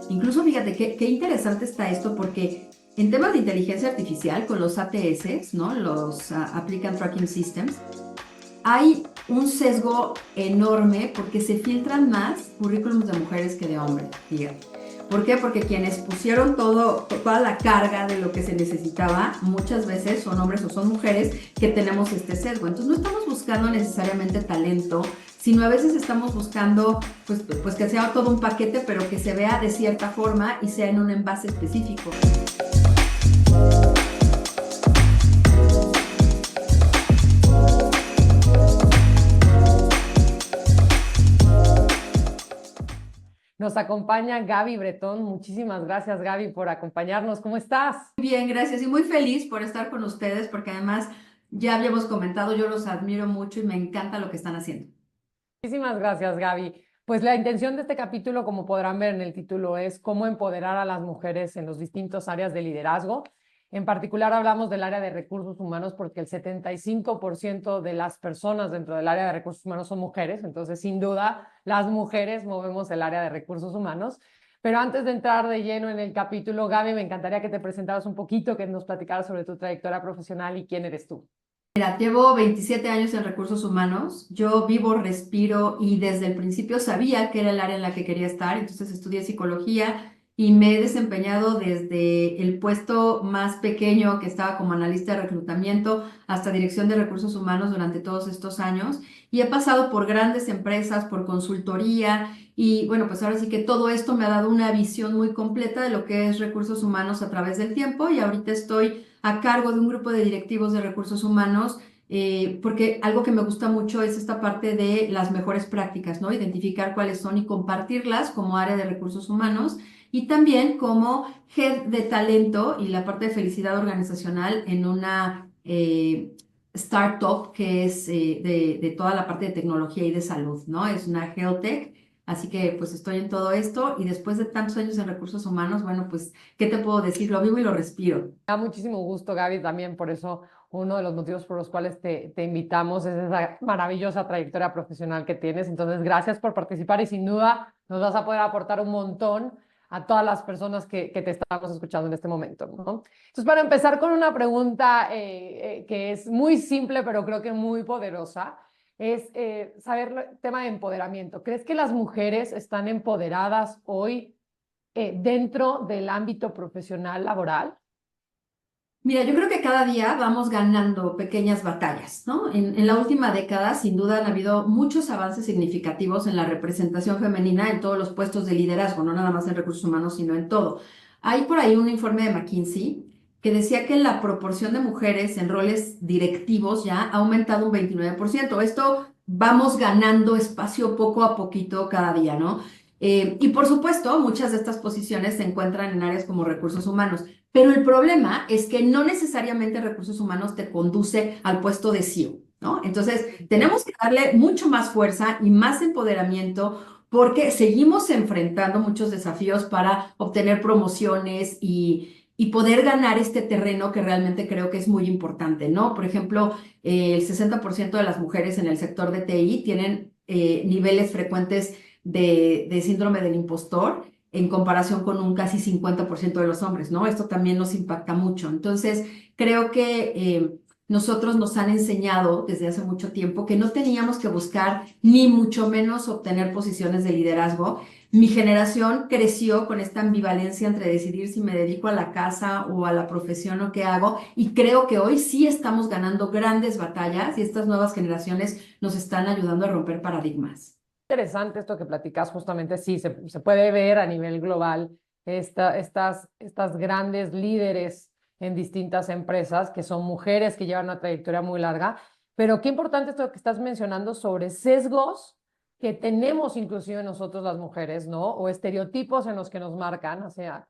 Incluso fíjate qué interesante está esto porque en temas de inteligencia artificial con los ATS, ¿no? Los Applicant Tracking Systems, hay un sesgo enorme porque se filtran más currículums de mujeres que de hombres, fíjate. ¿Por qué? Porque quienes pusieron toda la carga de lo que se necesitaba, muchas veces son hombres o son mujeres que tenemos este sesgo. Entonces no estamos buscando necesariamente talento, sino a veces estamos buscando pues que sea todo un paquete, pero que se vea de cierta forma y sea en un envase específico. Nos acompaña Gaby Bretón. Muchísimas gracias, Gaby, por acompañarnos. ¿Cómo estás? Bien, gracias y muy feliz por estar con ustedes porque además ya habíamos comentado, yo los admiro mucho y me encanta lo que están haciendo. Muchísimas gracias, Gaby. Pues la intención de este capítulo, como podrán ver en el título, es cómo empoderar a las mujeres en los distintos áreas de liderazgo. En particular hablamos del área de recursos humanos porque el 75% de las personas dentro del área de recursos humanos son mujeres, entonces sin duda las mujeres movemos el área de recursos humanos. Pero antes de entrar de lleno en el capítulo, Gaby, me encantaría que te presentaras un poquito, que nos platicaras sobre tu trayectoria profesional y quién eres tú. Mira, llevo 27 años en recursos humanos, yo vivo, respiro y desde el principio sabía que era el área en la que quería estar, entonces estudié psicología y me he desempeñado desde el puesto más pequeño que estaba como analista de reclutamiento hasta dirección de recursos humanos durante todos estos años y he pasado por grandes empresas, por consultoría y bueno, pues ahora sí que todo esto me ha dado una visión muy completa de lo que es recursos humanos a través del tiempo y ahorita estoy a cargo de un grupo de directivos de recursos humanos, porque algo que me gusta mucho es esta parte de las mejores prácticas, ¿no? Identificar cuáles son y compartirlas como área de recursos humanos y también como head de talento y la parte de felicidad organizacional en una startup que es de toda la parte de tecnología y de salud, ¿no? Es una health tech. Así que pues estoy en todo esto y después de tantos años en recursos humanos, bueno, pues, ¿qué te puedo decir? Lo vivo y lo respiro. Me da muchísimo gusto, Gaby, también por eso uno de los motivos por los cuales te invitamos es esa maravillosa trayectoria profesional que tienes. Entonces, gracias por participar y sin duda nos vas a poder aportar un montón a todas las personas que te estamos escuchando en este momento, ¿no? Entonces, para empezar con una pregunta que es muy simple, pero creo que muy poderosa, es saber el tema de empoderamiento. ¿Crees que las mujeres están empoderadas hoy dentro del ámbito profesional laboral? Mira, yo creo que cada día vamos ganando pequeñas batallas, ¿no? En la última década, sin duda, han habido muchos avances significativos en la representación femenina en todos los puestos de liderazgo, no nada más en recursos humanos, sino en todo. Hay por ahí un informe de McKinsey que decía que la proporción de mujeres en roles directivos ya ha aumentado un 29%. Esto vamos ganando espacio poco a poquito cada día, ¿no? Y por supuesto, muchas de estas posiciones se encuentran en áreas como recursos humanos. Pero el problema es que no necesariamente recursos humanos te conduce al puesto de CEO, ¿no? Entonces, tenemos que darle mucho más fuerza y más empoderamiento porque seguimos enfrentando muchos desafíos para obtener promociones y poder ganar este terreno que realmente creo que es muy importante, ¿no? Por ejemplo, el 60% de las mujeres en el sector de TI tienen niveles frecuentes de síndrome del impostor en comparación con un casi 50% de los hombres, ¿no? Esto también nos impacta mucho. Entonces, creo que nosotros nos han enseñado desde hace mucho tiempo que no teníamos que buscar ni mucho menos obtener posiciones de liderazgo. Mi generación creció con esta ambivalencia entre decidir si me dedico a la casa o a la profesión o qué hago y creo que hoy sí estamos ganando grandes batallas y estas nuevas generaciones nos están ayudando a romper paradigmas. Interesante esto que platicas, justamente sí, se puede ver a nivel global estas grandes líderes en distintas empresas que son mujeres que llevan una trayectoria muy larga, pero qué importante esto que estás mencionando sobre sesgos que tenemos inclusive nosotros las mujeres, ¿no? O estereotipos en los que nos marcan, o sea,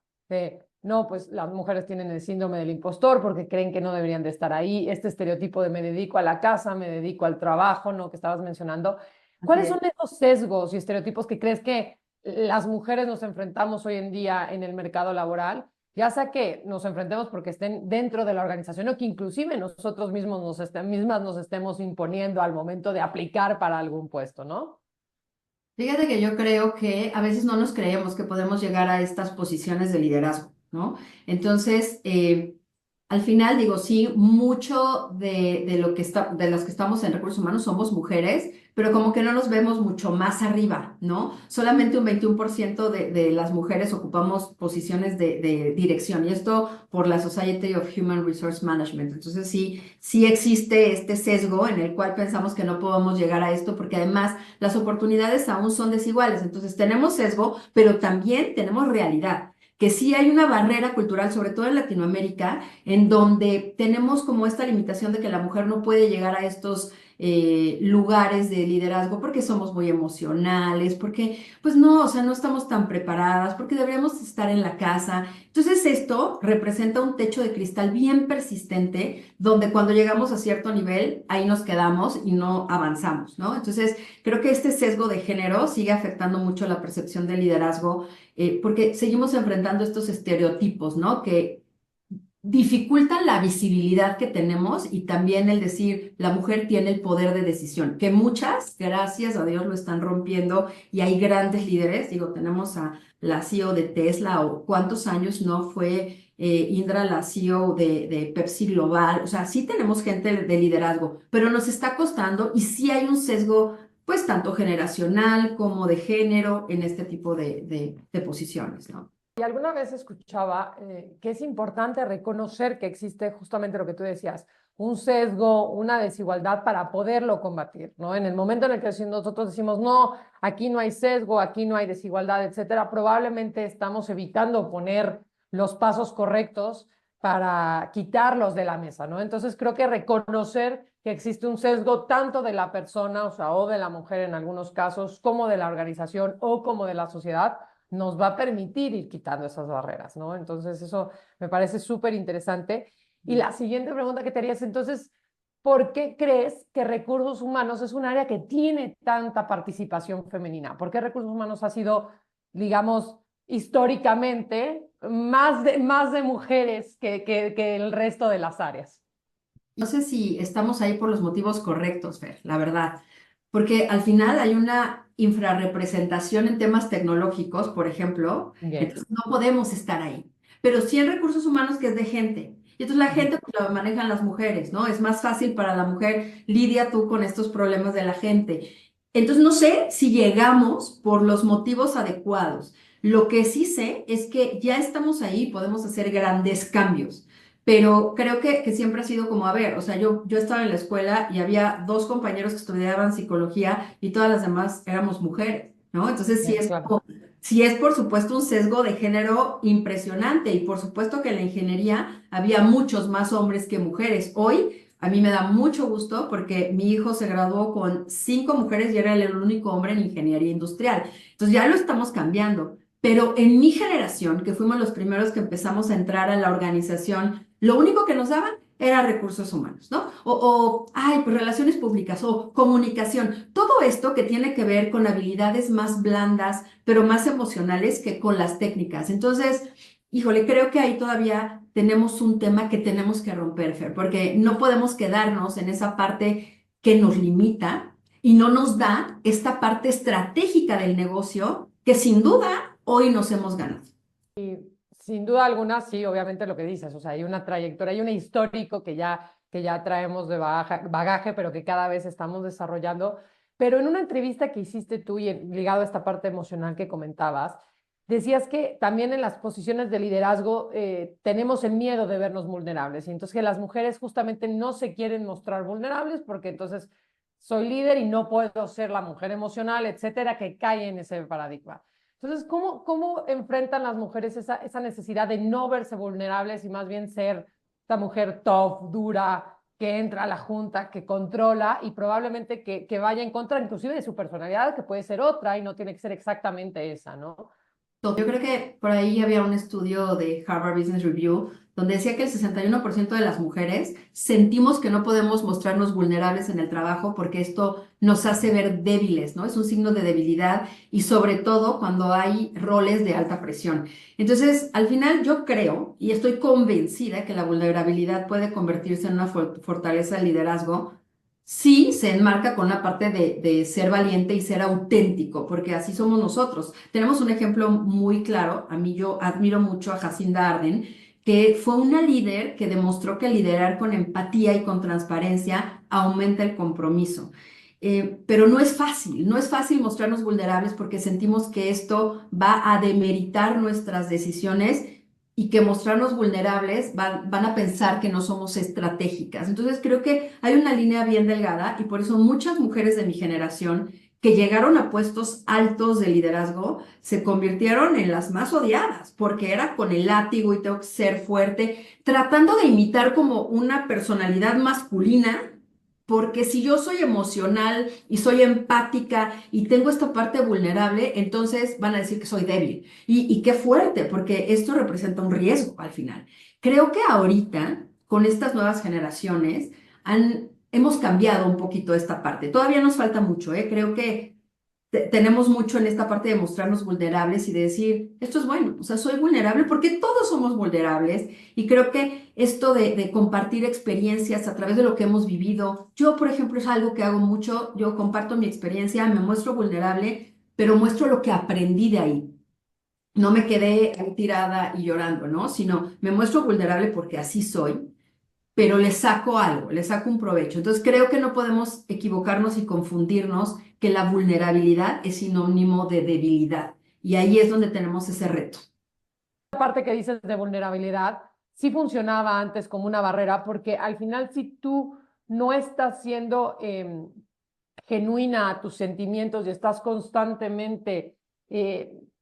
no, pues las mujeres tienen el síndrome del impostor porque creen que no deberían de estar ahí, este estereotipo de me dedico a la casa, me dedico al trabajo, ¿no? Que estabas mencionando. Así ¿Cuáles es. son esos sesgos y estereotipos que crees que las mujeres nos enfrentamos hoy en día en el mercado laboral? Ya sea que nos enfrentemos porque estén dentro de la organización o que inclusive nosotros mismos mismas nos estemos imponiendo al momento de aplicar para algún puesto, ¿no? Fíjate que yo creo que a veces no nos creemos que podemos llegar a estas posiciones de liderazgo, ¿no? Entonces, al final digo, sí, mucho de lo que está, de las que estamos en recursos humanos somos mujeres, pero como que no nos vemos mucho más arriba, ¿no? Solamente un 21% de las mujeres ocupamos posiciones de dirección, y esto por la Society of Human Resource Management. Entonces, sí, sí existe este sesgo en el cual pensamos que no podemos llegar a esto, porque además las oportunidades aún son desiguales. Entonces, tenemos sesgo, pero también tenemos realidad, que sí hay una barrera cultural, sobre todo en Latinoamérica, en donde tenemos como esta limitación de que la mujer no puede llegar a estos lugares de liderazgo porque somos muy emocionales, porque pues no, o sea, no estamos tan preparadas, porque deberíamos estar en la casa. Entonces esto representa un techo de cristal bien persistente, donde cuando llegamos a cierto nivel, ahí nos quedamos y no avanzamos, ¿no? Entonces creo que este sesgo de género sigue afectando mucho la percepción del liderazgo, porque seguimos enfrentando estos estereotipos, ¿no? Que dificultan la visibilidad que tenemos, y también el decir, la mujer tiene el poder de decisión, que muchas, gracias a Dios, lo están rompiendo, y hay grandes líderes. Digo, tenemos a la CEO de Tesla, o cuántos años no fue Indra la CEO de Pepsi Global. O sea, sí tenemos gente de liderazgo, pero nos está costando, y sí hay un sesgo, pues tanto generacional como de género en este tipo de posiciones, ¿no? Y alguna vez escuchaba que es importante reconocer que existe justamente lo que tú decías, un sesgo, una desigualdad para poderlo combatir, ¿no? En el momento en el que si nosotros decimos, no, aquí no hay sesgo, aquí no hay desigualdad, etcétera, probablemente estamos evitando poner los pasos correctos para quitarlos de la mesa, ¿no? Entonces creo que reconocer que existe un sesgo tanto de la persona, o sea, o de la mujer en algunos casos, como de la organización o como de la sociedad, nos va a permitir ir quitando esas barreras, ¿no? Entonces, eso me parece súper interesante. Y la siguiente pregunta que te haría es, entonces, ¿por qué crees que recursos humanos es un área que tiene tanta participación femenina? ¿Por qué recursos humanos ha sido, digamos, históricamente más de mujeres que el resto de las áreas? No sé si estamos ahí por los motivos correctos, Fer, la verdad, porque al final hay una infrarrepresentación en temas tecnológicos, por ejemplo, Bien. entonces no podemos estar ahí. Pero sí en recursos humanos, que es de gente. Y entonces la gente pues la manejan las mujeres, ¿no? Es más fácil para la mujer, lidia tú con estos problemas de la gente. Entonces no sé si llegamos por los motivos adecuados. Lo que sí sé es que ya estamos ahí y podemos hacer grandes cambios. Pero creo que siempre ha sido como, a ver, o sea, yo estaba en la escuela y había dos compañeros que estudiaban psicología y todas las demás éramos mujeres, ¿no? Entonces Claro. sí es por supuesto un sesgo de género impresionante, y por supuesto que en la ingeniería había muchos más hombres que mujeres. Hoy a mí me da mucho gusto porque mi hijo se graduó con 5 mujeres y era el único hombre en ingeniería industrial. Entonces ya lo estamos cambiando. Pero en mi generación, que fuimos los primeros que empezamos a entrar a la organización, lo único que nos daban era recursos humanos, ¿no? Ay, pues relaciones públicas o comunicación. Todo esto que tiene que ver con habilidades más blandas, pero más emocionales que con las técnicas. Entonces, híjole, creo que ahí todavía tenemos un tema que tenemos que romper, Fer, porque no podemos quedarnos en esa parte que nos limita y no nos da esta parte estratégica del negocio que sin duda hoy nos hemos ganado. Sin duda alguna, sí, obviamente lo que dices, o sea, hay una trayectoria, hay un histórico que ya traemos de bagaje, pero que cada vez estamos desarrollando. Pero en una entrevista que hiciste tú y ligado a esta parte emocional que comentabas, decías que también en las posiciones de liderazgo tenemos el miedo de vernos vulnerables, y entonces que las mujeres justamente no se quieren mostrar vulnerables porque entonces soy líder y no puedo ser la mujer emocional, etcétera, que cae en ese paradigma. Entonces, ¿cómo enfrentan las mujeres esa necesidad de no verse vulnerables y más bien ser esta mujer tough, dura, que entra a la junta, que controla y probablemente que vaya en contra inclusive de su personalidad, que puede ser otra y no tiene que ser exactamente esa, ¿no? Yo creo que por ahí había un estudio de Harvard Business Review donde decía que el 61% de las mujeres sentimos que no podemos mostrarnos vulnerables en el trabajo porque esto nos hace ver débiles, ¿no? Es un signo de debilidad, y sobre todo cuando hay roles de alta presión. Entonces, al final yo creo y estoy convencida que la vulnerabilidad puede convertirse en una fortaleza de liderazgo sí se enmarca con la parte de ser valiente y ser auténtico, porque así somos nosotros. Tenemos un ejemplo muy claro, a mí yo admiro mucho a Jacinda Arden, que fue una líder que demostró que liderar con empatía y con transparencia aumenta el compromiso. Pero no es fácil, no es fácil mostrarnos vulnerables porque sentimos que esto va a demeritar nuestras decisiones y que mostrarnos vulnerables van a pensar que no somos estratégicas. Entonces creo que hay una línea bien delgada y por eso muchas mujeres de mi generación que llegaron a puestos altos de liderazgo se convirtieron en las más odiadas, porque era con el látigo y tengo que ser fuerte, tratando de imitar como una personalidad masculina, porque si yo soy emocional y soy empática y tengo esta parte vulnerable, entonces van a decir que soy débil. Y qué fuerte, porque esto representa un riesgo al final. Creo que ahorita, con estas nuevas generaciones, hemos cambiado un poquito esta parte. Todavía nos falta mucho, ¿eh? Creo que tenemos mucho en esta parte de mostrarnos vulnerables y de decir, esto es bueno, o sea, soy vulnerable porque todos somos vulnerables y creo que esto de compartir experiencias a través de lo que hemos vivido, yo, por ejemplo, es algo que hago mucho, yo comparto mi experiencia, me muestro vulnerable, pero muestro lo que aprendí de ahí. No me quedé ahí tirada y llorando, ¿no? Sino me muestro vulnerable porque así soy, pero le saco algo, le saco un provecho. Entonces creo que no podemos equivocarnos y confundirnos que la vulnerabilidad es sinónimo de debilidad. Y ahí es donde tenemos ese reto. La parte que dices de vulnerabilidad sí funcionaba antes como una barrera, porque al final si tú no estás siendo genuina a tus sentimientos y estás constantemente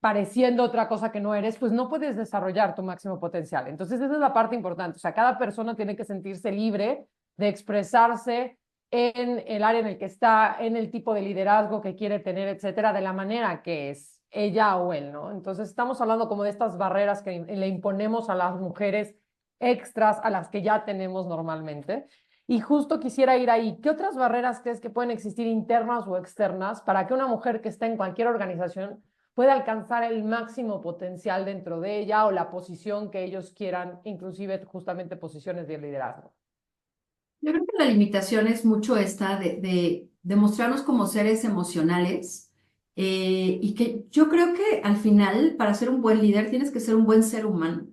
pareciendo otra cosa que no eres, pues no puedes desarrollar tu máximo potencial. Entonces esa es la parte importante. O sea, cada persona tiene que sentirse libre de expresarse en el área en el que está, en el tipo de liderazgo que quiere tener, etcétera, de la manera que es ella o él, ¿no? Entonces estamos hablando como de estas barreras que le imponemos a las mujeres extras a las que ya tenemos normalmente. Y justo quisiera ir ahí. ¿Qué otras barreras crees que pueden existir internas o externas para que una mujer que está en cualquier organización pueda alcanzar el máximo potencial dentro de ella o la posición que ellos quieran, inclusive justamente posiciones de liderazgo? Yo creo que la limitación es mucho esta de mostrarnos como seres emocionales y que yo creo que al final, para ser un buen líder, tienes que ser un buen ser humano.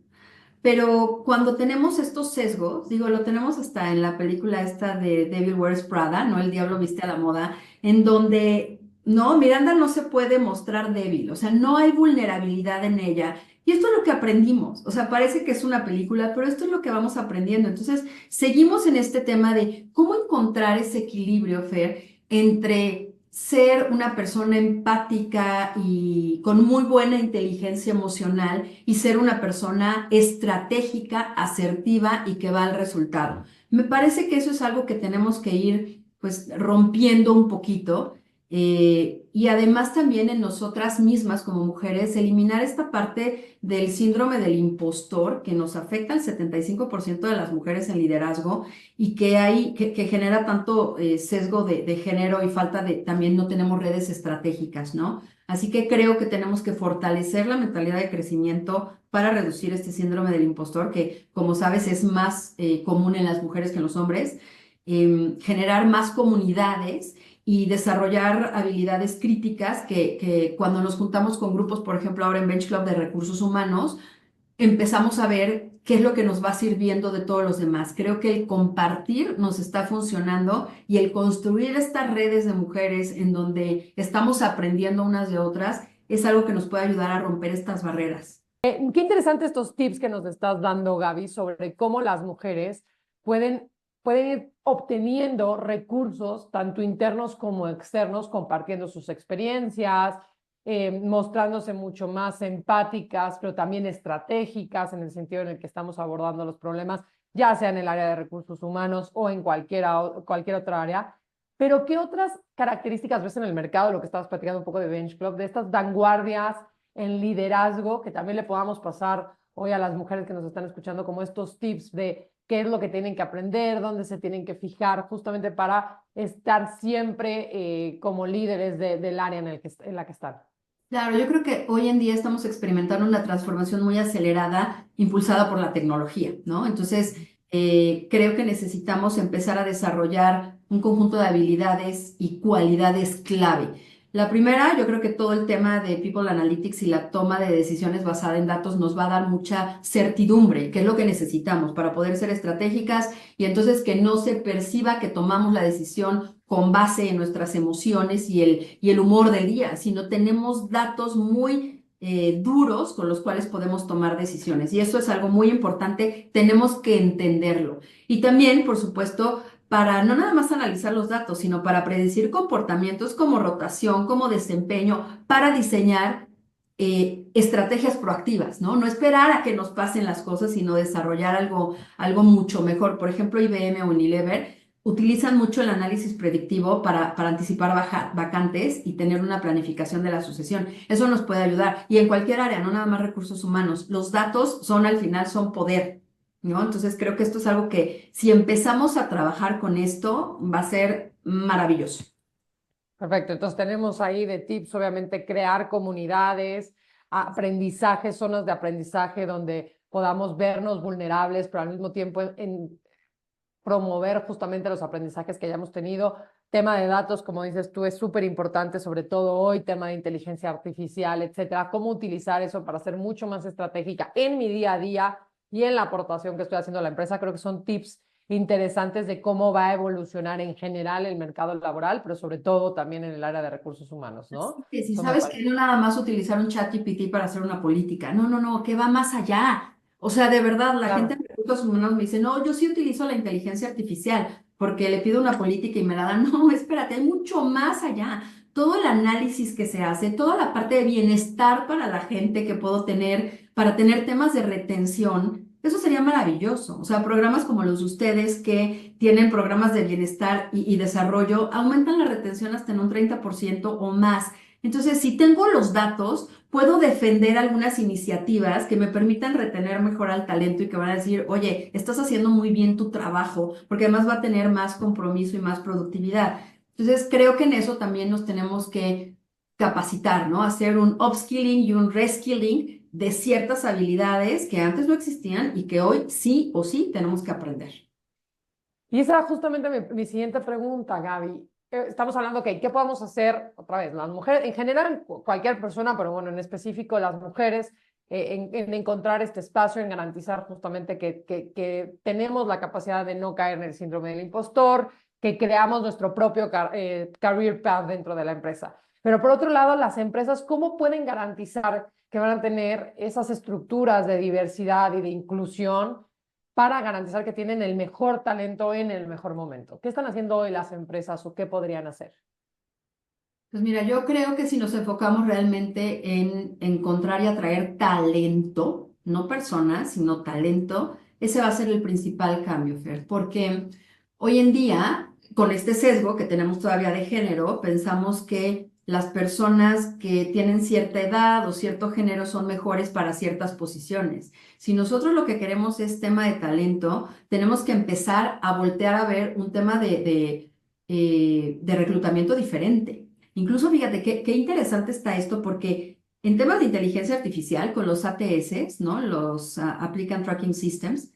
Pero cuando tenemos estos sesgos, digo, lo tenemos hasta en la película esta de Devil Wears Prada, ¿no? El diablo viste a la moda, en donde, no, Miranda no se puede mostrar débil, o sea, no hay vulnerabilidad en ella. Y esto es lo que aprendimos, o sea, parece que es una película, pero esto es lo que vamos aprendiendo. Entonces, seguimos en este tema de cómo encontrar ese equilibrio, Fer, entre ser una persona empática y con muy buena inteligencia emocional y ser una persona estratégica, asertiva y que va al resultado. Me parece que eso es algo que tenemos que ir pues rompiendo un poquito y además también en nosotras mismas como mujeres eliminar esta parte del síndrome del impostor que nos afecta al 75% de las mujeres en liderazgo y que genera tanto sesgo de género y falta de, también no tenemos redes estratégicas, ¿no? Así que creo que tenemos que fortalecer la mentalidad de crecimiento para reducir este síndrome del impostor, que como sabes es más común en las mujeres que en los hombres, generar más comunidades y desarrollar habilidades críticas que cuando nos juntamos con grupos, por ejemplo, ahora en Bench Club de recursos humanos, empezamos a ver qué es lo que nos va sirviendo de todos los demás. Creo que el compartir nos está funcionando y el construir estas redes de mujeres en donde estamos aprendiendo unas de otras es algo que nos puede ayudar a romper estas barreras. Qué interesante estos tips que nos estás dando, Gaby, sobre cómo las mujeres pueden, pueden ir obteniendo recursos, tanto internos como externos, compartiendo sus experiencias, mostrándose mucho más empáticas, pero también estratégicas en el sentido en el que estamos abordando los problemas, ya sea en el área de recursos humanos o en cualquier otra área. Pero, ¿qué otras características ves en el mercado, lo que estabas platicando un poco de Bench Club, de estas vanguardias en liderazgo, que también le podamos pasar hoy a las mujeres que nos están escuchando como estos tips de qué es lo que tienen que aprender, dónde se tienen que fijar, justamente para estar siempre como líderes del área en la que están? Claro, yo creo que hoy en día estamos experimentando una transformación muy acelerada, impulsada por la tecnología, ¿no? Entonces, creo que necesitamos empezar a desarrollar un conjunto de habilidades y cualidades clave. La primera, yo creo que todo el tema de People Analytics y la toma de decisiones basada en datos nos va a dar mucha certidumbre, que es lo que necesitamos para poder ser estratégicas y entonces que no se perciba que tomamos la decisión con base en nuestras emociones y el humor del día, sino tenemos datos muy duros con los cuales podemos tomar decisiones. Y eso es algo muy importante, tenemos que entenderlo. Y también, por supuesto, para no nada más analizar los datos, sino para predecir comportamientos como rotación, como desempeño, para diseñar estrategias proactivas, ¿no? No esperar a que nos pasen las cosas, sino desarrollar algo mucho mejor. Por ejemplo, IBM o Unilever utilizan mucho el análisis predictivo para anticipar vacantes y tener una planificación de la sucesión. Eso nos puede ayudar. Y en cualquier área, no nada más recursos humanos. Los datos son al final, son poder. ¿No? Entonces creo que esto es algo que si empezamos a trabajar con esto va a ser maravilloso. Perfecto, entonces tenemos ahí de tips, obviamente, crear comunidades, aprendizaje, zonas de aprendizaje donde podamos vernos vulnerables, pero al mismo tiempo promover justamente los aprendizajes que hayamos tenido. Tema de datos, como dices tú, es súper importante, sobre todo hoy, tema de inteligencia artificial, etcétera. Cómo utilizar eso para ser mucho más estratégica en mi día a día y en la aportación que estoy haciendo a la empresa. Creo que son tips interesantes de cómo va a evolucionar en general el mercado laboral, pero sobre todo también en el área de recursos humanos, ¿no? Así que si Eso me sabes que parece. no nada más utilizar un chat GPT para hacer una política, no, no, no, que va más allá. O sea, de verdad, la gente Claro. en recursos humanos me dice, no, yo sí utilizo la inteligencia artificial porque le pido una política y me la dan. No, espérate, hay mucho más allá. Todo el análisis que se hace, toda la parte de bienestar para la gente que puedo tener, para tener temas de retención, eso sería maravilloso. O sea, programas como los de ustedes que tienen programas de bienestar y desarrollo, aumentan la retención hasta en un 30% o más. Entonces, si tengo los datos, puedo defender algunas iniciativas que me permitan retener mejor al talento y que van a decir, oye, estás haciendo muy bien tu trabajo, porque además va a tener más compromiso y más productividad. Entonces, creo que en eso también nos tenemos que capacitar, ¿no? Hacer un upskilling y un reskilling de ciertas habilidades que antes no existían y que hoy sí o sí tenemos que aprender. Y esa era justamente mi siguiente pregunta, Gaby. Estamos hablando, ok, ¿qué podemos hacer otra vez? Las mujeres, en general, cualquier persona, pero bueno, en específico las mujeres, en encontrar este espacio, en garantizar justamente que tenemos la capacidad de no caer en el síndrome del impostor, que creamos nuestro propio career path dentro de la empresa. Pero por otro lado, las empresas, ¿cómo pueden garantizar que van a tener esas estructuras de diversidad y de inclusión para garantizar que tienen el mejor talento en el mejor momento? ¿Qué están haciendo hoy las empresas o qué podrían hacer? Pues mira, yo creo que si nos enfocamos realmente en encontrar y atraer talento, no personas, sino talento, ese va a ser el principal cambio, Fer, porque hoy en día, con este sesgo que tenemos todavía de género, pensamos que las personas que tienen cierta edad o cierto género son mejores para ciertas posiciones. Si nosotros lo que queremos es tema de talento, tenemos que empezar a voltear a ver un tema de reclutamiento diferente. Incluso fíjate qué interesante está esto porque en temas de inteligencia artificial con los ATS, ¿no? Los Applicant Tracking Systems,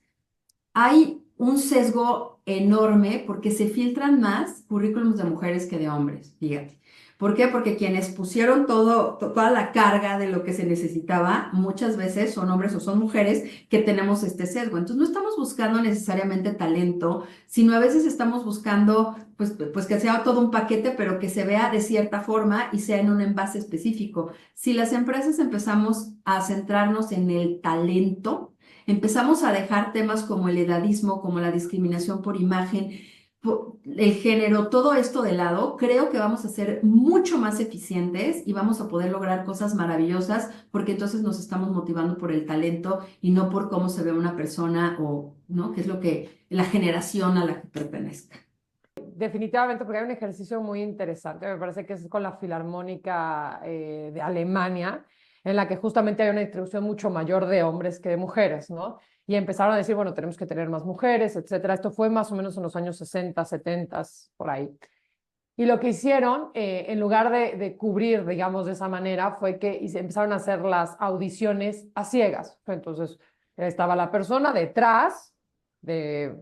hay un sesgo enorme porque se filtran más currículums de mujeres que de hombres, fíjate. ¿Por qué? Porque quienes pusieron toda la carga de lo que se necesitaba, muchas veces son hombres o son mujeres que tenemos este sesgo. Entonces no estamos buscando necesariamente talento, sino a veces estamos buscando pues que sea todo un paquete, pero que se vea de cierta forma y sea en un envase específico. Si las empresas empezamos a centrarnos en el talento, empezamos a dejar temas como el edadismo, como la discriminación por imagen, el género, todo esto de lado, creo que vamos a ser mucho más eficientes y vamos a poder lograr cosas maravillosas porque entonces nos estamos motivando por el talento y no por cómo se ve una persona o, ¿no? ¿Qué es lo que la generación a la que pertenezca? Definitivamente, porque hay un ejercicio muy interesante, me parece que es con la Filarmónica de Alemania, en la que justamente hay una distribución mucho mayor de hombres que de mujeres, ¿no? Y empezaron a decir, bueno, tenemos que tener más mujeres, etcétera. Esto fue más o menos en los años 60, 70, por ahí. Y lo que hicieron, en lugar de cubrir, digamos, de esa manera, fue que empezaron a hacer las audiciones a ciegas. Entonces, estaba la persona detrás de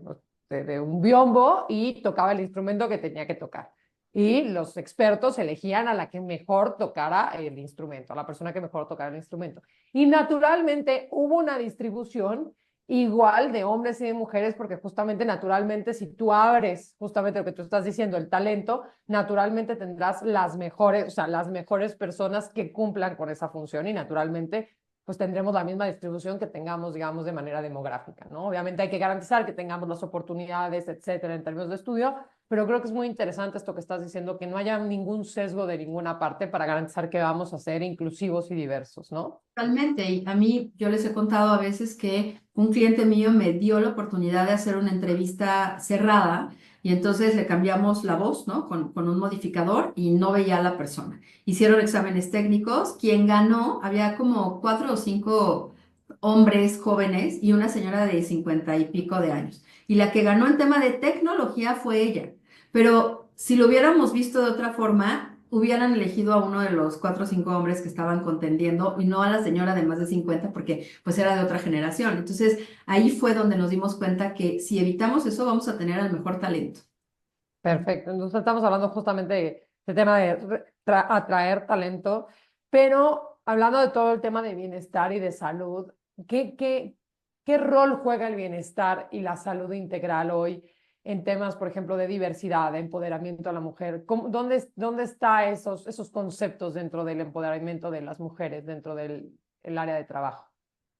de un biombo y tocaba el instrumento que tenía que tocar. Y los expertos elegían a la que mejor tocara el instrumento, a la persona que mejor tocara el instrumento. Y naturalmente hubo una distribución igual de hombres y de mujeres, porque justamente naturalmente si tú abres justamente lo que tú estás diciendo, el talento, naturalmente tendrás las mejores, o sea, las mejores personas que cumplan con esa función y naturalmente pues tendremos la misma distribución que tengamos, digamos, de manera demográfica, ¿no? Obviamente hay que garantizar que tengamos las oportunidades, etcétera, en términos de estudio, pero creo que es muy interesante esto que estás diciendo, que no haya ningún sesgo de ninguna parte para garantizar que vamos a ser inclusivos y diversos, ¿no? Totalmente. Y a mí, yo les he contado a veces que un cliente mío me dio la oportunidad de hacer una entrevista cerrada y entonces le cambiamos la voz, ¿no? Con un modificador y no veía a la persona. Hicieron exámenes técnicos. Quien ganó, había como 4 o 5 hombres jóvenes y una señora de 50 y pico de años. Y la que ganó en tema de tecnología fue ella. Pero si lo hubiéramos visto de otra forma, hubieran elegido a uno de los 4 o 5 hombres que estaban contendiendo y no a la señora de más de 50 porque pues era de otra generación. Entonces ahí fue donde nos dimos cuenta que si evitamos eso vamos a tener al mejor talento. Perfecto. Entonces estamos hablando justamente de tema de atraer talento, pero hablando de todo el tema de bienestar y de salud, ¿qué rol juega el bienestar y la salud integral hoy en temas, por ejemplo, de diversidad, de empoderamiento a la mujer? ¿Dónde están esos conceptos dentro del empoderamiento de las mujeres, dentro del el área de trabajo?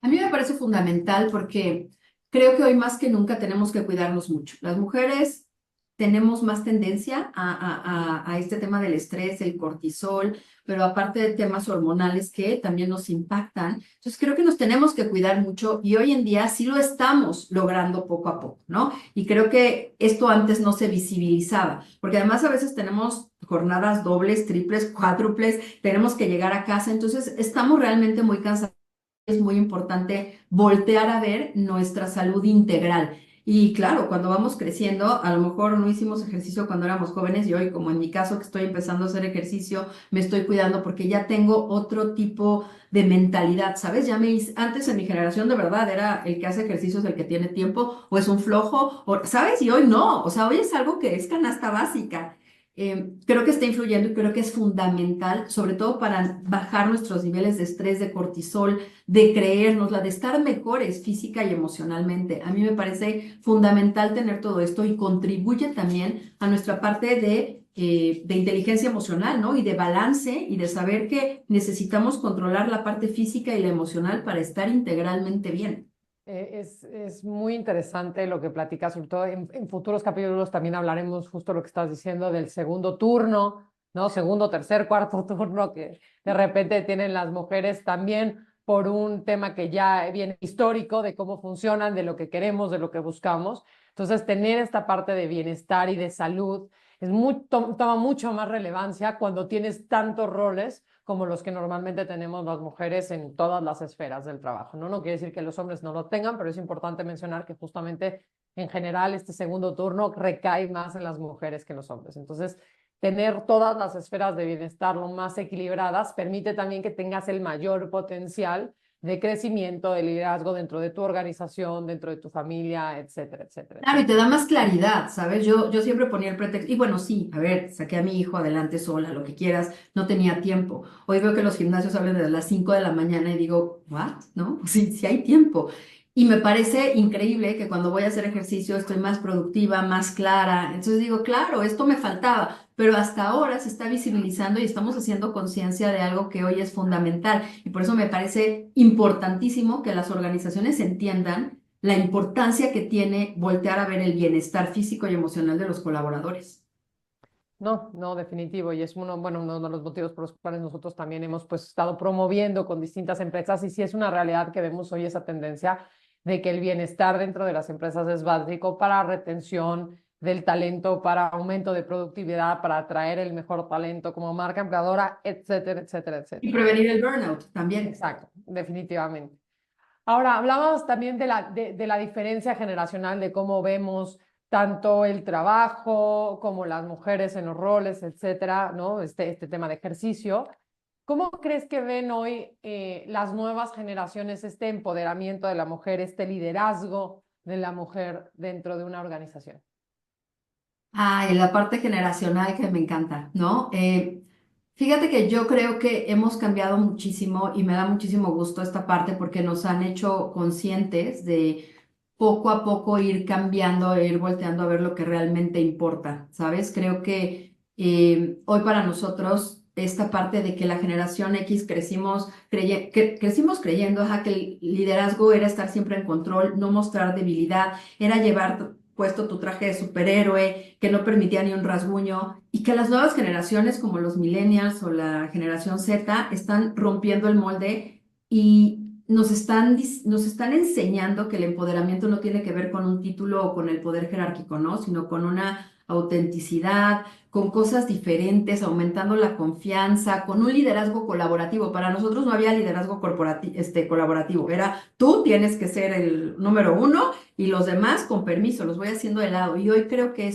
A mí me parece fundamental porque creo que hoy más que nunca tenemos que cuidarnos mucho. Las mujeres tenemos más tendencia a este tema del estrés, el cortisol, pero aparte de temas hormonales que también nos impactan. Entonces creo que nos tenemos que cuidar mucho y hoy en día sí lo estamos logrando poco a poco, ¿no? Y creo que esto antes no se visibilizaba, porque además a veces tenemos jornadas dobles, triples, cuádruples, tenemos que llegar a casa, entonces estamos realmente muy cansados. Es muy importante voltear a ver nuestra salud integral. Y claro, cuando vamos creciendo, a lo mejor no hicimos ejercicio cuando éramos jóvenes y hoy, como en mi caso, que estoy empezando a hacer ejercicio, me estoy cuidando porque ya tengo otro tipo de mentalidad, ¿sabes? Antes en mi generación de verdad era el que hace ejercicios el que tiene tiempo o es un flojo, o, ¿sabes? Y hoy no, o sea, hoy es algo que es canasta básica. Creo que está influyendo y creo que es fundamental, sobre todo para bajar nuestros niveles de estrés, de cortisol, de creérnosla, de estar mejores física y emocionalmente. A mí me parece fundamental tener todo esto y contribuye también a nuestra parte de inteligencia emocional, ¿no? Y de balance y de saber que necesitamos controlar la parte física y la emocional para estar integralmente bien. Es muy interesante lo que platicas, sobre todo en futuros capítulos también hablaremos justo lo que estás diciendo del segundo turno, ¿no? Segundo, tercer, cuarto turno que de repente tienen las mujeres también por un tema que ya viene histórico de cómo funcionan, de lo que queremos, de lo que buscamos. Entonces, tener esta parte de bienestar y de salud toma mucho más relevancia cuando tienes tantos roles como los que normalmente tenemos las mujeres en todas las esferas del trabajo, ¿no? No quiere decir que los hombres no lo tengan, pero es importante mencionar que justamente en general este segundo turno recae más en las mujeres que en los hombres. Entonces, tener todas las esferas de bienestar lo más equilibradas permite también que tengas el mayor potencial de crecimiento, de liderazgo dentro de tu organización, dentro de tu familia, etcétera, etcétera, Claro, y etcétera. te da más claridad, ¿sabes? Yo siempre ponía el pretexto, y bueno, sí, a ver, saqué a mi hijo adelante sola, lo que quieras, no tenía tiempo. Hoy veo que los gimnasios hablan de las 5 de la mañana y digo, ¿what? ¿No? Sí, sí hay tiempo. Y me parece increíble que cuando voy a hacer ejercicio estoy más productiva, más clara. Entonces digo, claro, esto me faltaba, pero hasta ahora se está visibilizando y estamos haciendo conciencia de algo que hoy es fundamental. Y por eso me parece importantísimo que las organizaciones entiendan la importancia que tiene voltear a ver el bienestar físico y emocional de los colaboradores. No, no, definitivo. Y es uno de los motivos por los cuales nosotros también hemos pues estado promoviendo con distintas empresas. Y sí es una realidad que vemos hoy esa tendencia de que el bienestar dentro de las empresas es básico para retención del talento, para aumento de productividad, para atraer el mejor talento como marca empleadora, etcétera, etcétera, Y etcétera. prevenir el burnout también. Exacto, definitivamente. Ahora, hablábamos también de la diferencia generacional, de cómo vemos tanto el trabajo como las mujeres en los roles, etcétera, ¿no? Este tema de ejercicio. ¿Cómo crees que ven hoy las nuevas generaciones este empoderamiento de la mujer, este liderazgo de la mujer dentro de una organización? Ay, la parte generacional que me encanta, ¿no? Fíjate que yo creo que hemos cambiado muchísimo y me da muchísimo gusto esta parte porque nos han hecho conscientes de poco a poco ir cambiando e ir volteando a ver lo que realmente importa, ¿sabes? Creo que hoy para nosotros esta parte de que la generación X crecimos creyendo ajá, que el liderazgo era estar siempre en control, no mostrar debilidad, era llevar puesto tu traje de superhéroe, que no permitía ni un rasguño, y que las nuevas generaciones como los millennials o la generación Z están rompiendo el molde y nos están enseñando que el empoderamiento no tiene que ver con un título o con el poder jerárquico, ¿no? Sino con una autenticidad, con cosas diferentes, aumentando la confianza, con un liderazgo colaborativo. Para nosotros no había liderazgo colaborativo, era tú tienes que ser el número uno y los demás con permiso, los voy haciendo de lado. Y hoy creo que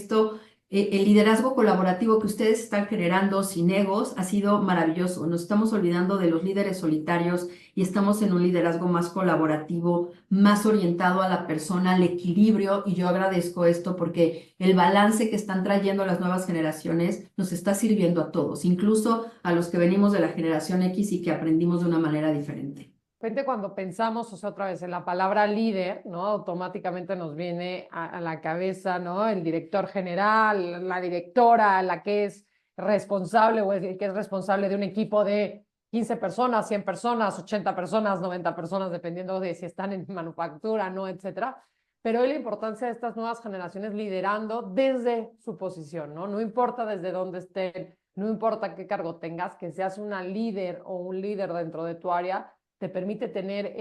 el liderazgo colaborativo que ustedes están generando sin egos ha sido maravilloso. Nos estamos olvidando de los líderes solitarios y estamos en un liderazgo más colaborativo, más orientado a la persona, al equilibrio. Y yo agradezco esto porque el balance que están trayendo las nuevas generaciones nos está sirviendo a todos, incluso a los que venimos de la generación X y que aprendimos de una manera diferente. Repente cuando pensamos, o sea, otra vez en la palabra líder, ¿no? Automáticamente nos viene a la cabeza, ¿no? El director general, la directora, la que es responsable o el que es responsable de un equipo de 15 personas, 100 personas, 80 personas, 90 personas, dependiendo de si están en manufactura, ¿no? Etcétera. Pero hoy la importancia de estas nuevas generaciones liderando desde su posición, ¿no? No importa desde dónde estén, no importa qué cargo tengas, que seas una líder o un líder dentro de tu área te permite tener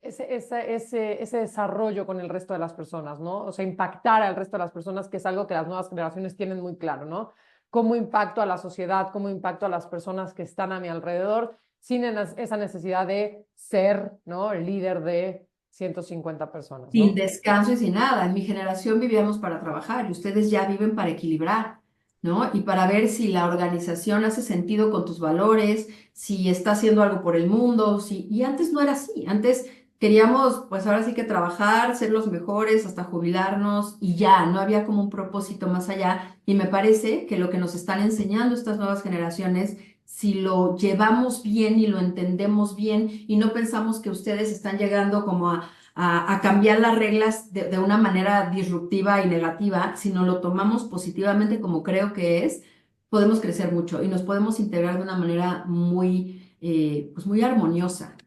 ese desarrollo con el resto de las personas, ¿no? O sea, impactar al resto de las personas, que es algo que las nuevas generaciones tienen muy claro, ¿no? Cómo impacto a la sociedad, cómo impacto a las personas que están a mi alrededor, sin esa necesidad de ser, ¿no? El líder de 150 personas, Sin ¿no? descanso y sin nada. En mi generación vivíamos para trabajar y ustedes ya viven para equilibrar, ¿no? Y para ver si la organización hace sentido con tus valores, si está haciendo algo por el mundo, si... Y antes no era así. Antes queríamos, pues ahora sí que trabajar, ser los mejores hasta jubilarnos y ya, no había como un propósito más allá. Y me parece que lo que nos están enseñando estas nuevas generaciones, si lo llevamos bien y lo entendemos bien y no pensamos que ustedes están llegando como a cambiar las reglas de una manera disruptiva y negativa, si no lo tomamos positivamente como creo que es, podemos crecer mucho y nos podemos integrar de una manera pues muy armoniosa.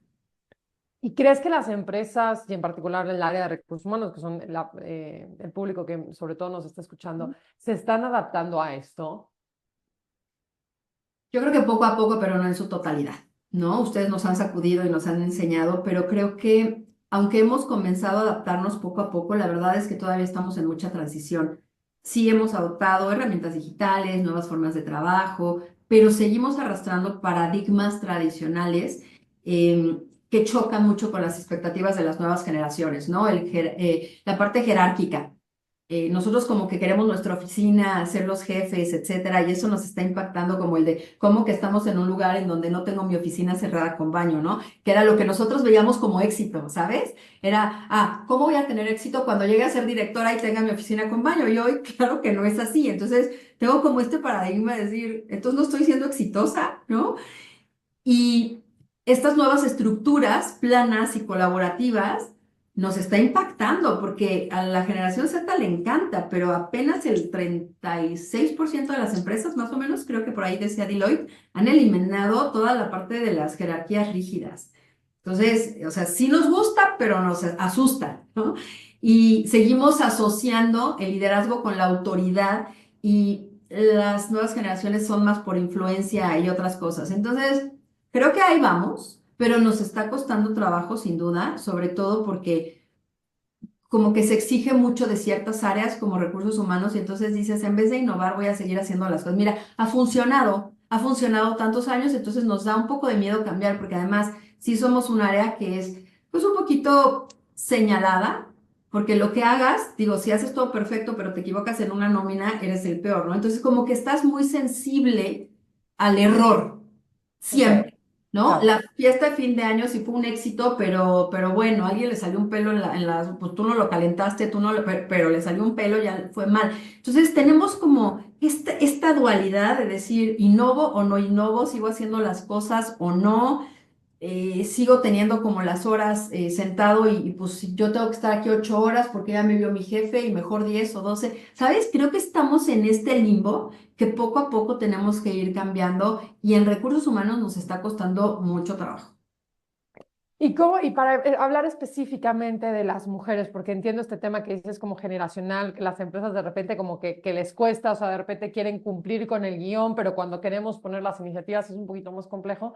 ¿Y crees que las empresas, y en particular el área de recursos humanos, que son el público que sobre todo nos está escuchando, se están adaptando a esto? Yo creo que poco a poco, pero no en su totalidad, ¿no? Ustedes nos han sacudido y nos han enseñado, pero creo que aunque hemos comenzado a adaptarnos poco a poco, la verdad es que todavía estamos en mucha transición. Sí hemos adoptado herramientas digitales, nuevas formas de trabajo, pero seguimos arrastrando paradigmas tradicionales que chocan mucho con las expectativas de las nuevas generaciones, ¿no? La parte jerárquica. Nosotros como que queremos nuestra oficina, ser los jefes, etcétera, y eso nos está impactando como el de cómo que estamos en un lugar en donde no tengo mi oficina cerrada con baño, ¿no? Que era lo que nosotros veíamos como éxito, ¿sabes? Era, ¿cómo voy a tener éxito cuando llegue a ser directora y tenga mi oficina con baño? Y hoy, claro que no es así. Entonces, tengo como este paradigma de decir, entonces no estoy siendo exitosa, ¿no? Y estas nuevas estructuras planas y colaborativas nos está impactando porque a la generación Z le encanta, pero apenas el 36% de las empresas, más o menos, creo que por ahí decía Deloitte, han eliminado toda la parte de las jerarquías rígidas. Entonces, o sea, sí nos gusta, pero nos asusta, ¿no? Y seguimos asociando el liderazgo con la autoridad y las nuevas generaciones son más por influencia y otras cosas. Entonces, creo que ahí vamos, pero nos está costando trabajo, sin duda, sobre todo porque como que se exige mucho de ciertas áreas como recursos humanos y entonces dices, en vez de innovar, voy a seguir haciendo las cosas. Mira, ha funcionado tantos años, entonces nos da un poco de miedo cambiar porque además sí somos un área que es pues un poquito señalada, porque lo que hagas, digo, si haces todo perfecto, pero te equivocas en una nómina, eres el peor, ¿no? Entonces como que estás muy sensible al error, Ok. siempre. ¿no? Claro. La fiesta de fin de año sí fue un éxito, pero bueno, a alguien le salió un pelo pues tú no lo calentaste, tú no lo, pero le salió un pelo, ya fue mal. Entonces tenemos como esta dualidad de decir, innovo o no innovo, sigo haciendo las cosas o no, sigo teniendo como las horas sentado y pues si yo tengo que estar aquí 8 horas porque ya me vio mi jefe y mejor 10 o 12. ¿Sabes? Creo que estamos en este limbo que poco a poco tenemos que ir cambiando y en recursos humanos nos está costando mucho trabajo. Y para hablar específicamente de las mujeres, porque entiendo este tema que dices como generacional, que las empresas de repente como que les cuesta, o sea, de repente quieren cumplir con el guión, pero cuando queremos poner las iniciativas es un poquito más complejo.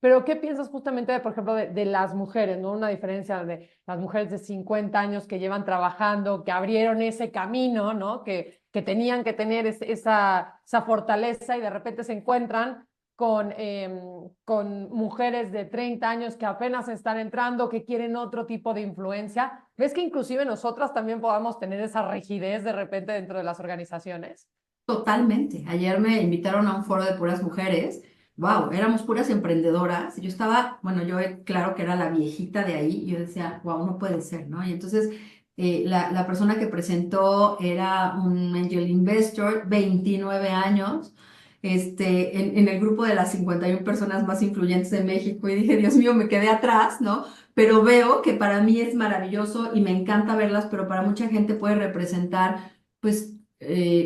Pero ¿qué piensas justamente, por ejemplo, de las mujeres, ¿no? Una diferencia de las mujeres de 50 años que llevan trabajando, que abrieron ese camino, ¿no? Que tenían que tener esa fortaleza y de repente se encuentran con mujeres de 30 años que apenas están entrando, que quieren otro tipo de influencia. ¿Ves que inclusive nosotras también podamos tener esa rigidez de repente dentro de las organizaciones? Totalmente. Ayer me invitaron a un foro de puras mujeres. Wow, éramos puras emprendedoras. Yo estaba, bueno, yo claro que era la viejita de ahí y yo decía, wow, no puede ser, ¿no? Y entonces la persona que presentó era un angel investor, 29 años, en el grupo de las 51 personas más influyentes de México y dije, Dios mío, me quedé atrás, ¿no? Pero veo que para mí es maravilloso y me encanta verlas, pero para mucha gente puede representar, pues,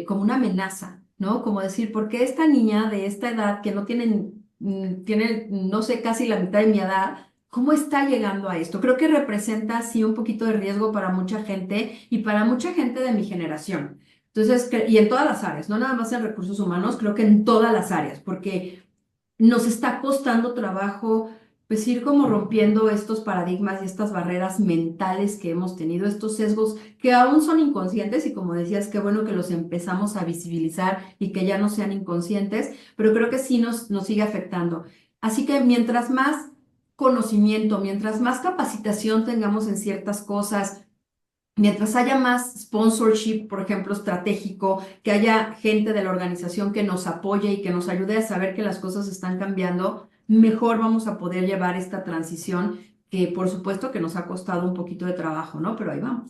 como una amenaza, ¿no? Como decir, ¿por qué esta niña de esta edad que no tiene, no sé, casi la mitad de mi edad, cómo está llegando a esto? Creo que representa, sí, un poquito de riesgo para mucha gente y para mucha gente de mi generación. Entonces, y en todas las áreas, no nada más en recursos humanos, creo que en todas las áreas, porque nos está costando trabajo, pues ir como rompiendo estos paradigmas y estas barreras mentales que hemos tenido, estos sesgos que aún son inconscientes y como decías, qué bueno que los empezamos a visibilizar y que ya no sean inconscientes, pero creo que sí nos sigue afectando. Así que mientras más conocimiento, mientras más capacitación tengamos en ciertas cosas, mientras haya más sponsorship, por ejemplo, estratégico, que haya gente de la organización que nos apoye y que nos ayude a saber que las cosas están cambiando, mejor vamos a poder llevar esta transición que por supuesto que nos ha costado un poquito de trabajo, ¿no? Pero ahí vamos.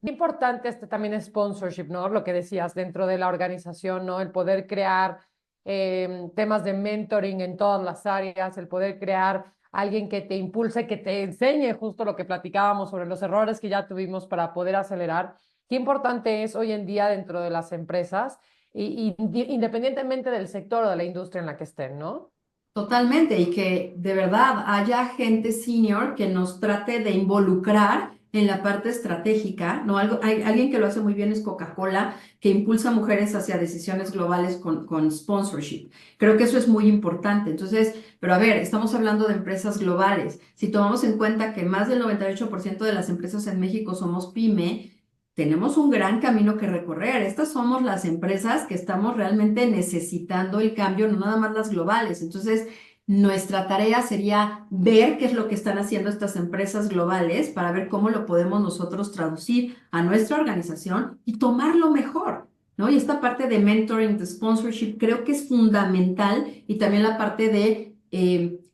Importante este también es sponsorship, ¿no? Lo que decías dentro de la organización, ¿no? El poder crear temas de mentoring en todas las áreas, el poder crear alguien que te impulse, que te enseñe justo lo que platicábamos sobre los errores que ya tuvimos para poder acelerar. Qué importante es hoy en día dentro de las empresas y independientemente del sector o de la industria en la que estén, ¿no? Totalmente, y que de verdad haya gente senior que nos trate de involucrar en la parte estratégica, ¿no? Alguien que lo hace muy bien es Coca-Cola, que impulsa a mujeres hacia decisiones globales con sponsorship. Creo que eso es muy importante. Entonces, pero a ver, estamos hablando de empresas globales. Si tomamos en cuenta que más del 98% de las empresas en México somos pyme, tenemos un gran camino que recorrer. Estas somos las empresas que estamos realmente necesitando el cambio, no nada más las globales. Entonces, nuestra tarea sería ver qué es lo que están haciendo estas empresas globales para ver cómo lo podemos nosotros traducir a nuestra organización y tomarlo mejor, ¿no? Y esta parte de mentoring, de sponsorship, creo que es fundamental y también la parte de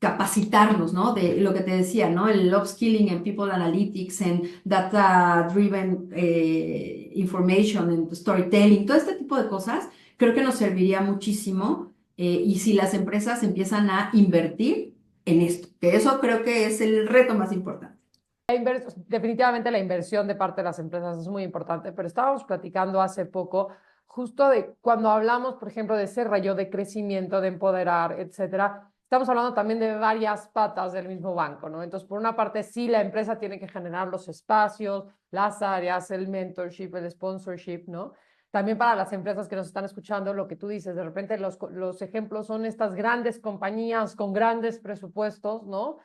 capacitarnos, ¿no? De lo que te decía, ¿no? El upskilling en People Analytics, en Data-Driven Information, en Storytelling, todo este tipo de cosas, creo que nos serviría muchísimo y si las empresas empiezan a invertir en esto, que eso creo que es el reto más importante. Definitivamente la inversión de parte de las empresas es muy importante, pero estábamos platicando hace poco justo de cuando hablamos, por ejemplo, de ese rayo de crecimiento, de empoderar, etcétera. Estamos hablando también de varias patas del mismo banco, ¿no? Entonces, por una parte, sí, la empresa tiene que generar los espacios, las áreas, el mentorship, el sponsorship, ¿no? También para las empresas que nos están escuchando, lo que tú dices, de repente los ejemplos son estas grandes compañías con grandes presupuestos, ¿no?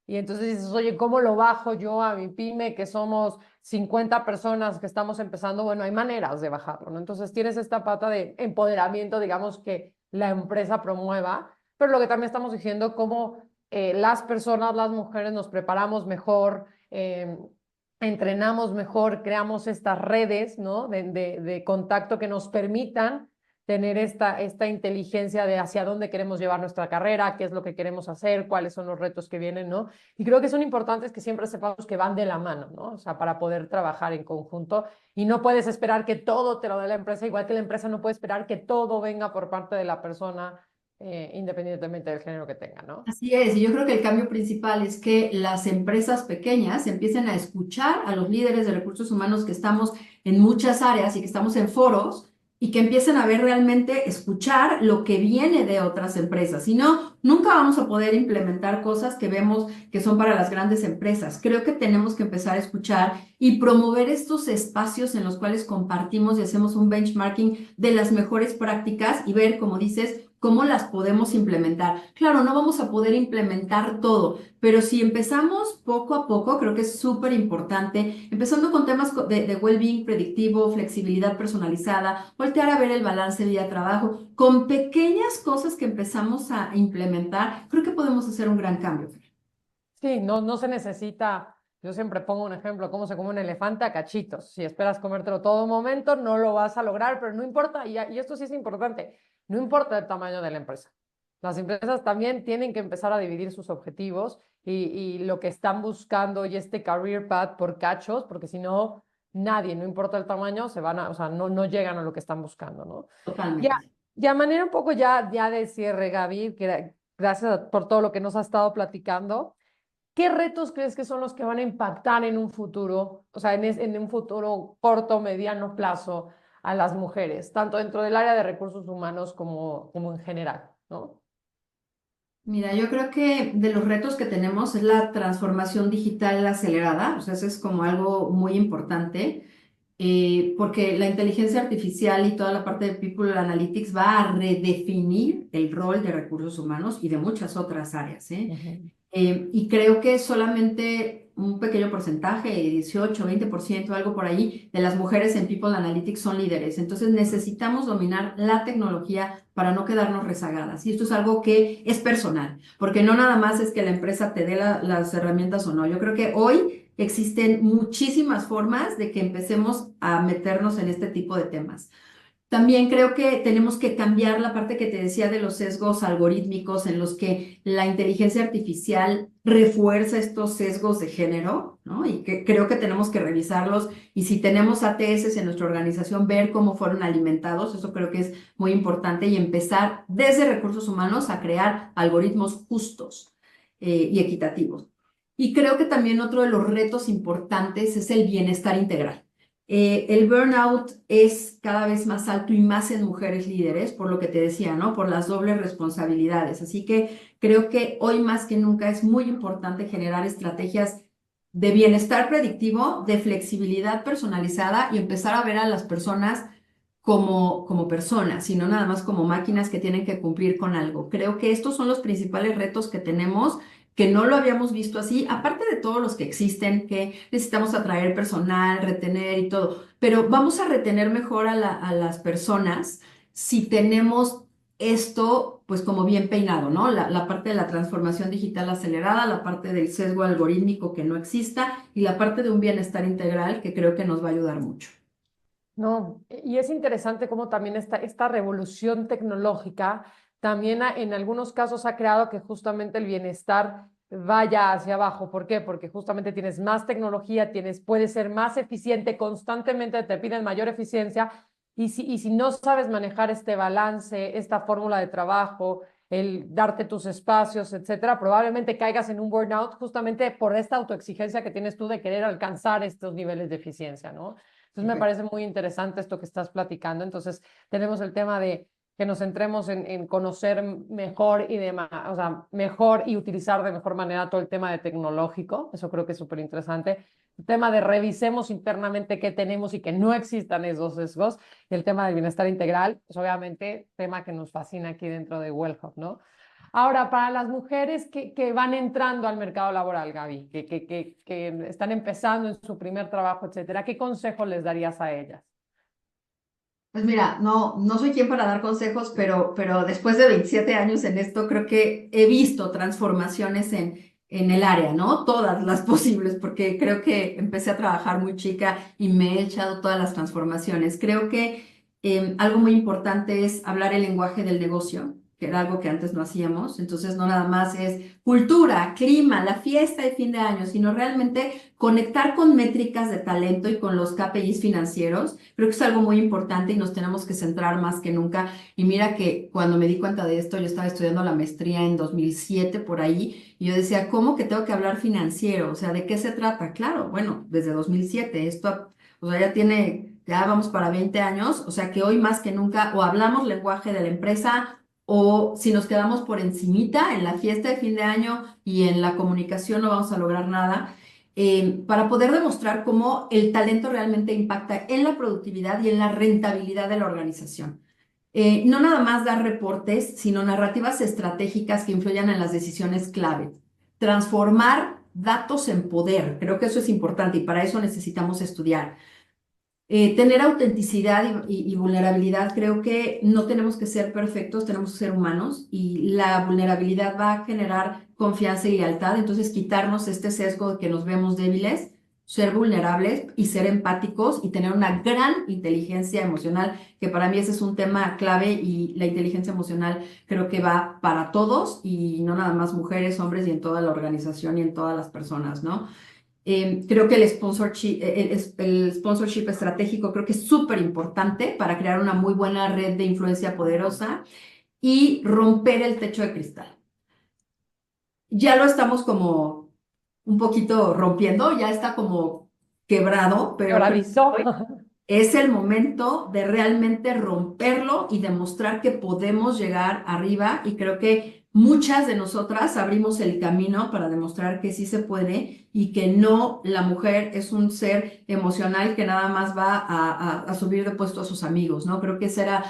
Y entonces dices, oye, ¿cómo lo bajo yo a mi pyme que somos 50 personas que estamos empezando? Bueno, hay maneras de bajarlo, ¿no? Entonces tienes esta pata de empoderamiento, digamos, que la empresa promueva, pero lo que también estamos diciendo, cómo las personas, las mujeres nos preparamos mejor, entrenamos mejor, creamos estas redes, ¿no? De contacto que nos permitan tener esta inteligencia de hacia dónde queremos llevar nuestra carrera, qué es lo que queremos hacer, cuáles son los retos que vienen, ¿no? Y creo que son importantes que siempre sepamos que van de la mano, ¿no? O sea, para poder trabajar en conjunto y no puedes esperar que todo te lo dé la empresa, igual que la empresa no puede esperar que todo venga por parte de la persona, independientemente del género que tenga, ¿no? Así es, y yo creo que el cambio principal es que las empresas pequeñas empiecen a escuchar a los líderes de recursos humanos que estamos en muchas áreas y que estamos en foros y que empiecen a ver realmente, escuchar lo que viene de otras empresas. Si no, nunca vamos a poder implementar cosas que vemos que son para las grandes empresas. Creo que tenemos que empezar a escuchar y promover estos espacios en los cuales compartimos y hacemos un benchmarking de las mejores prácticas y ver, como dices, cómo las podemos implementar. Claro, no vamos a poder implementar todo, pero si empezamos poco a poco, creo que es súper importante, empezando con temas de well-being predictivo, flexibilidad personalizada, voltear a ver el balance vida-trabajo, con pequeñas cosas que empezamos a implementar, creo que podemos hacer un gran cambio. Sí, no se necesita, yo siempre pongo un ejemplo, cómo se come un elefante a cachitos. Si esperas comértelo todo momento, no lo vas a lograr, pero no importa, y esto sí es importante, no importa el tamaño de la empresa. Las empresas también tienen que empezar a dividir sus objetivos y lo que están buscando y este career path por cachos, porque si no, nadie, no importa el tamaño, o sea, no llegan a lo que están buscando, ¿no? Ya, Totalmente. ya manera un poco ya de cierre, Gaby, gracias por todo lo que nos ha estado platicando. ¿Qué retos crees que son los que van a impactar en un futuro, o sea, en un futuro corto, mediano plazo a las mujeres, tanto dentro del área de recursos humanos como en general, ¿no? Mira, yo creo que de los retos que tenemos es la transformación digital acelerada, o sea, eso es como algo muy importante, porque la inteligencia artificial y toda la parte de People Analytics va a redefinir el rol de recursos humanos y de muchas otras áreas, ¿eh? Ujú. Y creo que solamente un pequeño porcentaje, 18, 20%, algo por ahí, de las mujeres en People Analytics son líderes. Entonces necesitamos dominar la tecnología para no quedarnos rezagadas. Y esto es algo que es personal, porque no nada más es que la empresa te dé las herramientas o no. Yo creo que hoy existen muchísimas formas de que empecemos a meternos en este tipo de temas. También creo que tenemos que cambiar la parte que te decía de los sesgos algorítmicos en los que la inteligencia artificial refuerza estos sesgos de género, ¿no? Y que creo que tenemos que revisarlos y si tenemos ATS en nuestra organización, ver cómo fueron alimentados, eso creo que es muy importante y empezar desde recursos humanos a crear algoritmos justos y equitativos. Y creo que también otro de los retos importantes es el bienestar integral. El burnout es cada vez más alto y más en mujeres líderes, por lo que te decía, ¿no? Por las dobles responsabilidades. Así que creo que hoy más que nunca es muy importante generar estrategias de bienestar predictivo, de flexibilidad personalizada y empezar a ver a las personas como personas, y no nada más como máquinas que tienen que cumplir con algo. Creo que estos son los principales retos que tenemos que no lo habíamos visto así, aparte de todos los que existen, que necesitamos atraer personal, retener y todo, pero vamos a retener mejor a las personas si tenemos esto, pues como bien peinado, ¿no? La parte de la transformación digital acelerada, la parte del sesgo algorítmico que no exista y la parte de un bienestar integral que creo que nos va a ayudar mucho. No, y es interesante cómo también esta revolución tecnológica también en algunos casos ha creado que justamente el bienestar vaya hacia abajo. ¿Por qué? Porque justamente tienes más tecnología, puedes ser más eficiente, constantemente te piden mayor eficiencia y si no sabes manejar este balance, esta fórmula de trabajo, el darte tus espacios, etcétera, probablemente caigas en un burnout justamente por esta autoexigencia que tienes tú de querer alcanzar estos niveles de eficiencia, ¿no? Entonces me parece muy interesante esto que estás platicando. Entonces tenemos el tema de que nos centremos en conocer mejor y demás, o sea, mejor y utilizar de mejor manera todo el tema de tecnológico. Eso creo que es súper interesante. El tema de revisemos internamente qué tenemos y que no existan esos sesgos. Y el tema del bienestar integral, pues obviamente tema que nos fascina aquí dentro de Wellhub, ¿no? Ahora, para las mujeres que van entrando al mercado laboral, Gaby, que están empezando en su primer trabajo, etcétera, ¿qué consejo les darías a ellas? Pues mira, no soy quien para dar consejos, pero después de 27 años en esto, creo que he visto transformaciones en el área, ¿no? Todas las posibles, porque creo que empecé a trabajar muy chica y me he echado todas las transformaciones. Creo que Algo muy importante es hablar el lenguaje del negocio, que era algo que antes no hacíamos. Entonces, no nada más es cultura, clima, la fiesta de fin de año, sino realmente conectar con métricas de talento y con los KPIs financieros. Creo que es algo muy importante y nos tenemos que centrar más que nunca. Y mira que cuando me di cuenta de esto, yo estaba estudiando la maestría en 2007 por ahí, y yo decía, ¿cómo que tengo que hablar financiero? O sea, ¿de qué se trata? Claro, bueno, desde 2007, esto, o sea, ya vamos para 20 años, o sea que hoy más que nunca o hablamos lenguaje de la empresa o si nos quedamos por encimita en la fiesta de fin de año y en la comunicación no vamos a lograr nada, para poder demostrar cómo el talento realmente impacta en la productividad y en la rentabilidad de la organización. No nada más dar reportes, sino narrativas estratégicas que influyan en las decisiones clave. Transformar datos en poder, creo que eso es importante y para eso necesitamos estudiar. Tener autenticidad y vulnerabilidad, creo que no tenemos que ser perfectos, tenemos que ser humanos y la vulnerabilidad va a generar confianza y lealtad, entonces quitarnos este sesgo de que nos vemos débiles, ser vulnerables y ser empáticos y tener una gran inteligencia emocional, que para mí ese es un tema clave y la inteligencia emocional creo que va para todos y no nada más mujeres, hombres y en toda la organización y en todas las personas, ¿no? Creo que el sponsorship estratégico creo que es súper importante para crear una muy buena red de influencia poderosa y romper el techo de cristal. Ya lo estamos como un poquito rompiendo, ya está como quebrado, pero creo Quebradizo. que es el momento de realmente romperlo y demostrar que podemos llegar arriba y creo que muchas de nosotras abrimos el camino para demostrar que sí se puede y que no, la mujer es un ser emocional que nada más va a subir de puesto a sus amigos, ¿no? Creo que esa era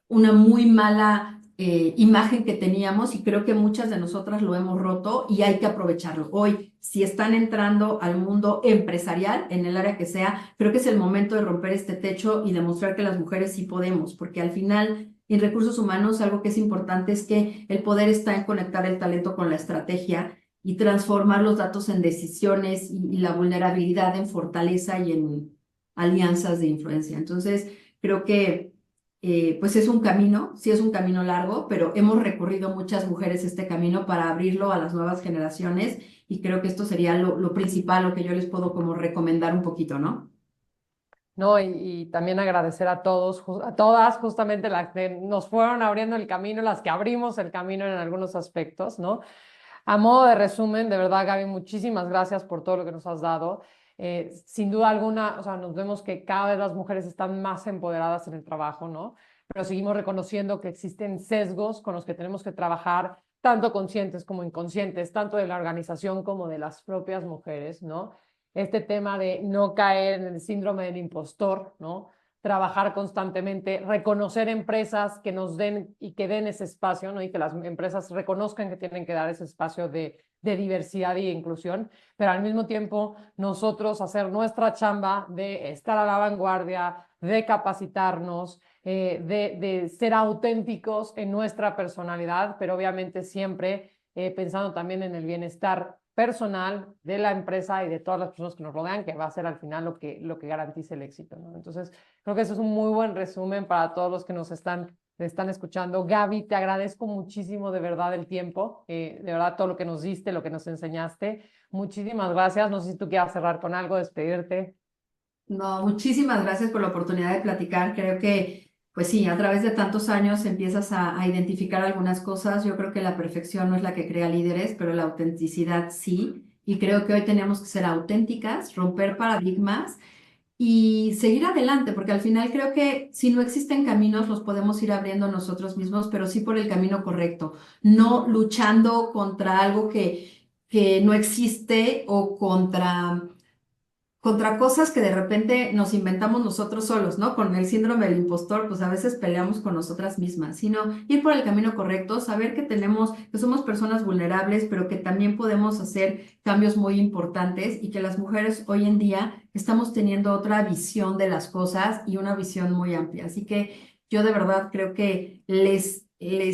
una muy mala imagen que teníamos y creo que muchas de nosotras lo hemos roto y hay que aprovecharlo. Hoy, si están entrando al mundo empresarial, en el área que sea, creo que es el momento de romper este techo y demostrar que las mujeres sí podemos, porque al final, en recursos humanos, algo que es importante es que el poder está en conectar el talento con la estrategia y transformar los datos en decisiones y la vulnerabilidad en fortaleza y en alianzas de influencia. Entonces, creo que pues es un camino, sí es un camino largo, pero hemos recorrido muchas mujeres este camino para abrirlo a las nuevas generaciones y creo que esto sería lo principal, lo que yo les puedo como recomendar un poquito, ¿no? No, y también agradecer a todos, a todas, justamente las que nos fueron abriendo el camino, las que abrimos el camino en algunos aspectos, ¿no? A modo de resumen, de verdad, Gaby, muchísimas gracias por todo lo que nos has dado. Sin duda alguna, o sea, nos vemos que cada vez las mujeres están más empoderadas en el trabajo, ¿no? Pero seguimos reconociendo que existen sesgos con los que tenemos que trabajar, tanto conscientes como inconscientes, tanto de la organización como de las propias mujeres, ¿no? Este tema de no caer en el síndrome del impostor, ¿no? Trabajar constantemente, reconocer empresas que nos den y que den ese espacio, ¿no? Y que las empresas reconozcan que tienen que dar ese espacio de diversidad e inclusión, pero al mismo tiempo nosotros hacer nuestra chamba de estar a la vanguardia, de capacitarnos, de ser auténticos en nuestra personalidad, pero obviamente siempre pensando también en el bienestar personal de la empresa y de todas las personas que nos rodean, que va a ser al final lo que garantice el éxito, ¿no? Entonces, creo que eso es un muy buen resumen para todos los que nos están escuchando. Gaby, te agradezco muchísimo de verdad el tiempo, de verdad todo lo que nos diste, lo que nos enseñaste. Muchísimas gracias. No sé si tú quieras cerrar con algo, despedirte. No, muchísimas gracias por la oportunidad de platicar. Creo que, pues sí, a través de tantos años empiezas a identificar algunas cosas. Yo creo que la perfección no es la que crea líderes, pero la autenticidad sí. Y creo que hoy tenemos que ser auténticas, romper paradigmas y seguir adelante, porque al final creo que si no existen caminos, los podemos ir abriendo nosotros mismos, pero sí por el camino correcto, no luchando contra algo que no existe o contra cosas que de repente nos inventamos nosotros solos, ¿no? Con el síndrome del impostor, pues a veces peleamos con nosotras mismas, sino ir por el camino correcto, saber que tenemos, que somos personas vulnerables, pero que también podemos hacer cambios muy importantes y que las mujeres hoy en día estamos teniendo otra visión de las cosas y una visión muy amplia. Así que yo de verdad creo que les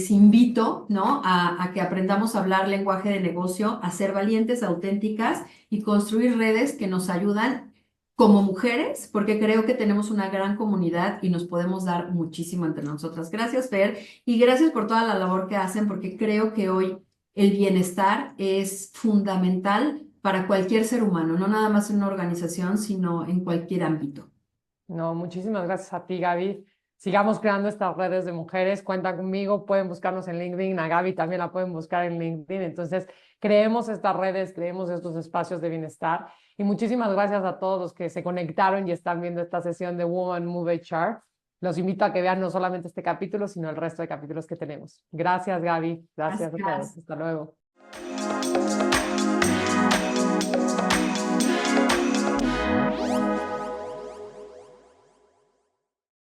invito, ¿no? A que aprendamos a hablar lenguaje de negocio, a ser valientes, auténticas y construir redes que nos ayudan como mujeres, porque creo que tenemos una gran comunidad y nos podemos dar muchísimo entre nosotras. Gracias, Fer, y gracias por toda la labor que hacen, porque creo que hoy el bienestar es fundamental para cualquier ser humano, no nada más en una organización, sino en cualquier ámbito. No, muchísimas gracias a ti, Gaby. Sigamos creando estas redes de mujeres. Cuenta conmigo, pueden buscarnos en LinkedIn. A Gaby también la pueden buscar en LinkedIn. Entonces, creemos estas redes, creemos estos espacios de bienestar. Y muchísimas gracias a todos los que se conectaron y están viendo esta sesión de Woman Move HR. Los invito a que vean no solamente este capítulo, sino el resto de capítulos que tenemos. Gracias, Gaby. Gracias a todos. Gracias. Hasta luego.